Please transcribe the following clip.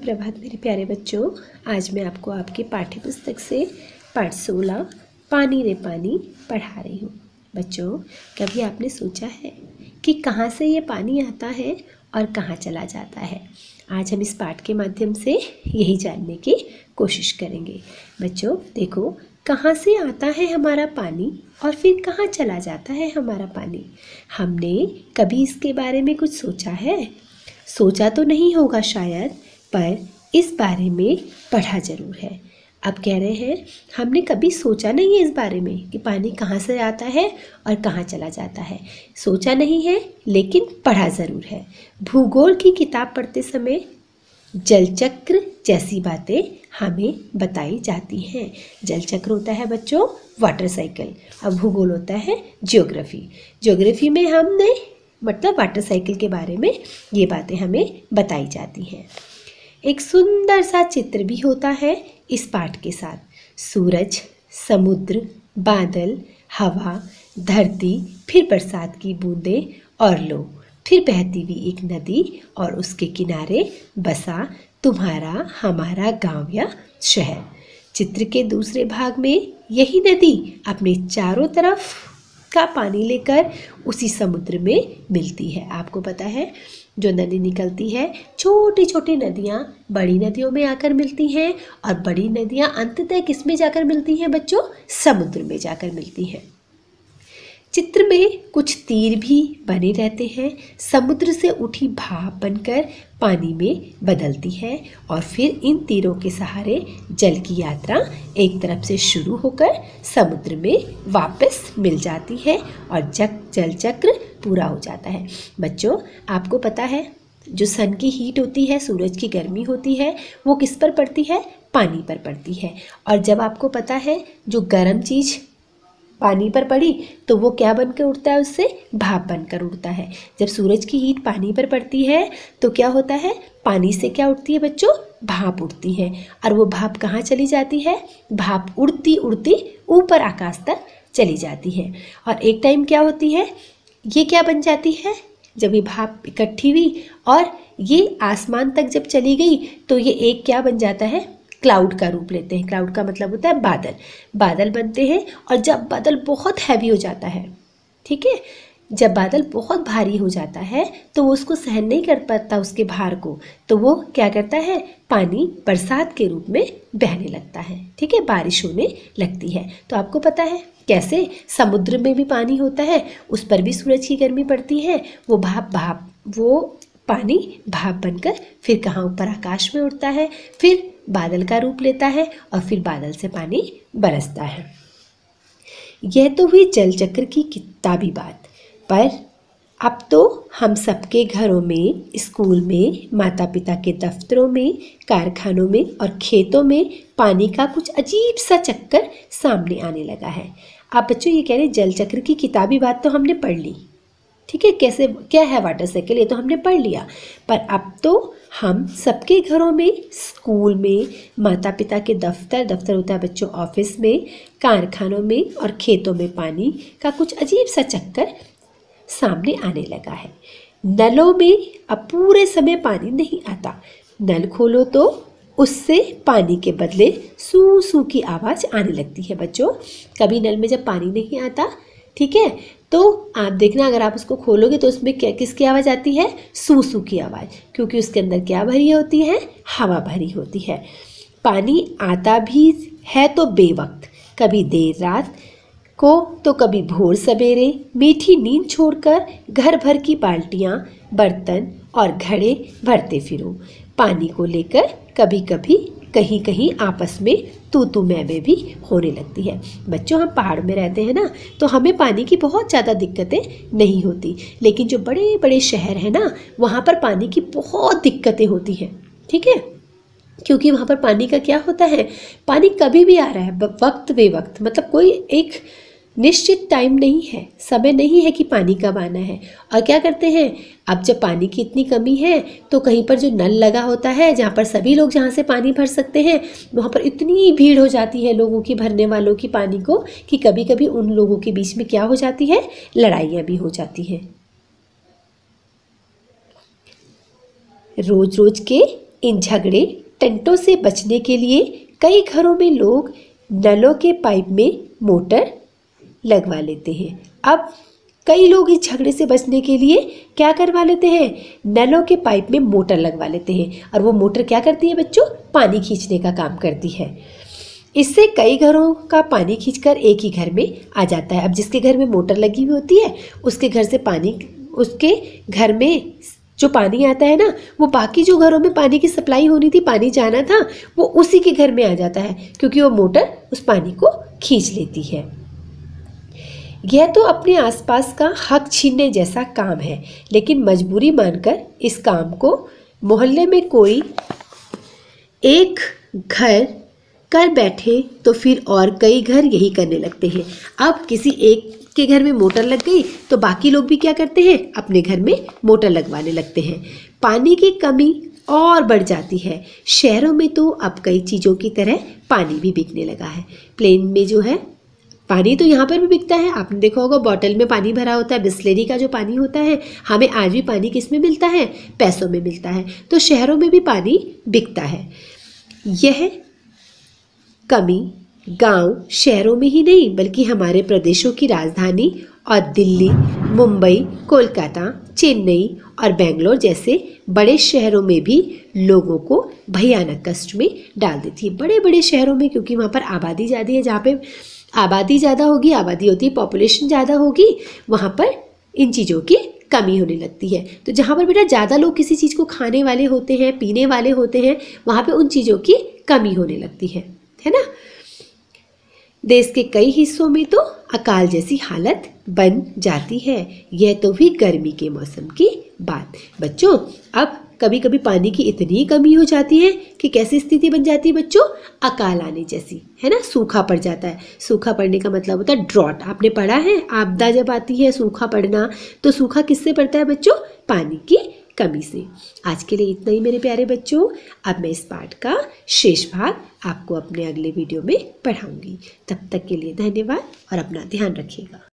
सुप्रभात मेरे प्यारे बच्चों। आज मैं आपको आपकी पाठ्य पुस्तक से पाठ 16 पानी रे पानी पढ़ा रही हूँ। बच्चों, कभी आपने सोचा है कि कहाँ से ये पानी आता है और कहाँ चला जाता है? आज हम इस पाठ के माध्यम से यही जानने की कोशिश करेंगे। बच्चों देखो, कहाँ से आता है हमारा पानी और फिर कहाँ चला जाता है हमारा पानी? हमने कभी इसके बारे में कुछ सोचा है? सोचा तो नहीं होगा शायद, पर इस बारे में पढ़ा ज़रूर है। अब कह रहे हैं हमने कभी सोचा नहीं है इस बारे में कि पानी कहाँ से आता है और कहाँ चला जाता है। सोचा नहीं है लेकिन पढ़ा ज़रूर है। भूगोल की किताब पढ़ते समय जलचक्र जैसी बातें हमें बताई जाती हैं। जलचक्र होता है बच्चों वाटर साइकिल, अब भूगोल होता है ज्योग्राफी। ज्योग्राफी में हमने मतलब वाटर साइकिल के बारे में ये बातें हमें बताई जाती हैं। एक सुंदर सा चित्र भी होता है इस पाठ के साथ। सूरज, समुद्र, बादल, हवा, धरती, फिर बरसात की बूंदें और लो, फिर बहती हुई एक नदी और उसके किनारे बसा तुम्हारा हमारा गांव या शहर। चित्र के दूसरे भाग में यही नदी अपने चारों तरफ का पानी लेकर उसी समुद्र में मिलती है। आपको पता है जो नदी निकलती है, छोटी छोटी नदियाँ बड़ी नदियों में आकर मिलती हैं और बड़ी नदियाँ अंततः किस में जाकर मिलती हैं बच्चों? समुद्र में जाकर मिलती हैं। चित्र में कुछ तीर भी बने रहते हैं। समुद्र से उठी भाप बनकर पानी में बदलती है और फिर इन तीरों के सहारे जल की यात्रा एक तरफ से शुरू होकर समुद्र में वापस मिल जाती है और जल चक्र पूरा हो जाता है। बच्चों, आपको पता है जो सन की हीट होती है, सूरज की गर्मी होती है, वो किस पर पड़ती है? पानी पर पड़ती है। और जब आपको पता है जो गर्म चीज़ पानी पर पड़ी तो वो क्या बनकर उड़ता है? उससे भाप बनकर उड़ता है। जब सूरज की हीट पानी पर पड़ती है तो क्या होता है? पानी से क्या उड़ती है बच्चों? भाप उड़ती है। और वो भाप कहाँ चली जाती है? भाप उड़ती उड़ती ऊपर आकाश तक चली जाती है। और एक टाइम क्या होती है, ये क्या बन जाती है? जब ये भाप इकट्ठी हुई और ये आसमान तक जब चली गई तो ये एक क्या बन जाता है? क्लाउड का रूप लेते हैं। क्लाउड का मतलब होता है बादल। बादल बनते हैं और जब बादल बहुत हैवी हो जाता है, ठीक है, जब बादल बहुत भारी हो जाता है तो वो उसको सहन नहीं कर पाता उसके भार को, तो वो क्या करता है? पानी बरसात के रूप में बहने लगता है, ठीक है, बारिश होने लगती है। तो आपको पता है कैसे समुद्र में भी पानी होता है, उस पर भी सूरज की गर्मी पड़ती है, वो पानी भाप बनकर फिर कहाँ? ऊपर आकाश में उड़ता है, फिर बादल का रूप लेता है और फिर बादल से पानी बरसता है। यह तो हुई जल चक्र की किताबी बात, पर अब तो हम सबके घरों में, स्कूल में, माता पिता के दफ्तरों में, कारखानों में और खेतों में पानी का कुछ अजीब सा चक्कर सामने आने लगा है। आप बच्चों ये कह रहे जल चक्र की किताबी बात तो हमने पढ़ ली, ठीक है, कैसे क्या है वाटर साइकिल ये तो हमने पढ़ लिया, पर अब तो हम सबके घरों में, स्कूल में, माता पिता के दफ्तर होता है बच्चों ऑफिस में, कारखानों में और खेतों में पानी का कुछ अजीब सा चक्कर सामने आने लगा है। नलों में अब पूरे समय पानी नहीं आता। नल खोलो तो उससे पानी के बदले सू सू की आवाज़ आने लगती है। बच्चों, कभी नल में जब पानी नहीं आता, ठीक है, तो आप देखना अगर आप उसको खोलोगे तो उसमें क्या किसकी आवाज़ आती है? सू सू की आवाज़, क्योंकि उसके अंदर क्या भरी होती है? हवा भरी होती है। पानी आता भी है तो बेवक्त, कभी देर रात को तो कभी भोर सवेरे। मीठी नींद छोड़कर घर भर की बाल्टियाँ, बर्तन और घड़े भरते फिरो। पानी को लेकर कभी कभी कहीं कहीं आपस में तू मैं भी होने लगती है। बच्चों, हम पहाड़ में रहते हैं ना, तो हमें पानी की बहुत ज़्यादा दिक्कतें नहीं होती, लेकिन जो बड़े बड़े शहर हैं ना, वहाँ पर पानी की बहुत दिक्कतें होती हैं, ठीक है, क्योंकि वहाँ पर पानी का क्या होता है? पानी कभी भी आ रहा है, वक्त बेवक्त, मतलब कोई एक निश्चित टाइम नहीं है, समय नहीं है कि पानी कब आना है। और क्या करते हैं, अब जब पानी की इतनी कमी है तो कहीं पर जो नल लगा होता है, जहाँ पर सभी लोग जहाँ से पानी भर सकते हैं, वहाँ पर इतनी भीड़ हो जाती है लोगों की, भरने वालों की पानी को, कि कभी कभी उन लोगों के बीच में क्या हो जाती है? लड़ाइयाँ भी हो जाती हैं। रोज रोज के इन झगड़े टंटों से बचने के लिए कई घरों में लोग नलों के पाइप में मोटर लगवा लेते हैं। अब कई लोग इस झगड़े से बचने के लिए क्या करवा लेते हैं, नलों के पाइप में मोटर लगवा लेते हैं। और वो मोटर क्या करती है बच्चों, पानी खींचने का काम करती है। इससे कई घरों का पानी खींचकर एक ही घर में आ जाता है। अब जिसके घर में मोटर लगी हुई होती है उसके घर से पानी, उसके घर में जो पानी आता है ना, वो बाकी जो घरों में पानी की सप्लाई होनी थी, पानी जाना था, वो उसी के घर में आ जाता है, क्योंकि वो मोटर उस पानी को खींच लेती है। यह तो अपने आसपास का हक छीनने जैसा काम है, लेकिन मजबूरी मानकर इस काम को मोहल्ले में कोई एक घर कर बैठे तो फिर और कई घर यही करने लगते हैं। अब किसी एक के घर में मोटर लग गई तो बाकी लोग भी क्या करते हैं, अपने घर में मोटर लगवाने लगते हैं। पानी की कमी और बढ़ जाती है। शहरों में तो अब कई चीज़ों की तरह पानी भी बिकने लगा है। प्लेन में जो है पानी तो यहाँ पर भी बिकता है। आपने देखा होगा बॉटल में पानी भरा होता है, बिस्लेरी का जो पानी होता है। हमें आज भी पानी किस में मिलता है, पैसों में मिलता है। तो शहरों में भी पानी बिकता है। यह कमी गांव शहरों में ही नहीं बल्कि हमारे प्रदेशों की राजधानी और दिल्ली, मुंबई, कोलकाता, चेन्नई और बेंगलोर जैसे बड़े शहरों में भी लोगों को भयानक कष्ट में डाल देती है। बड़े बड़े शहरों में, क्योंकि वहाँ पर आबादी ज़्यादा है, जहाँ पे आबादी ज़्यादा होगी, आबादी होती है, पॉपुलेशन ज़्यादा होगी, वहाँ पर इन चीज़ों की कमी होने लगती है। तो जहाँ पर बेटा ज़्यादा लोग किसी चीज़ को खाने वाले होते हैं, पीने वाले होते हैं, वहाँ पर उन चीज़ों की कमी होने लगती है ना। देश के कई हिस्सों में तो अकाल जैसी हालत बन जाती है। यह तो भी गर्मी के मौसम की बात। बच्चों, अब कभी कभी पानी की इतनी कमी हो जाती है कि कैसी स्थिति बन जाती है बच्चों, अकाल आने जैसी, है ना। सूखा पड़ जाता है। सूखा पड़ने का मतलब होता है ड्रॉट। आपने पढ़ा है, आपदा जब आती है, सूखा पड़ना, तो सूखा किससे पड़ता है बच्चों, पानी की कमी से। आज के लिए इतना ही मेरे प्यारे बच्चों। अब मैं इस पाठ का शेष भाग आपको अपने अगले वीडियो में पढ़ाऊंगी। तब तक के लिए धन्यवाद और अपना ध्यान रखिएगा।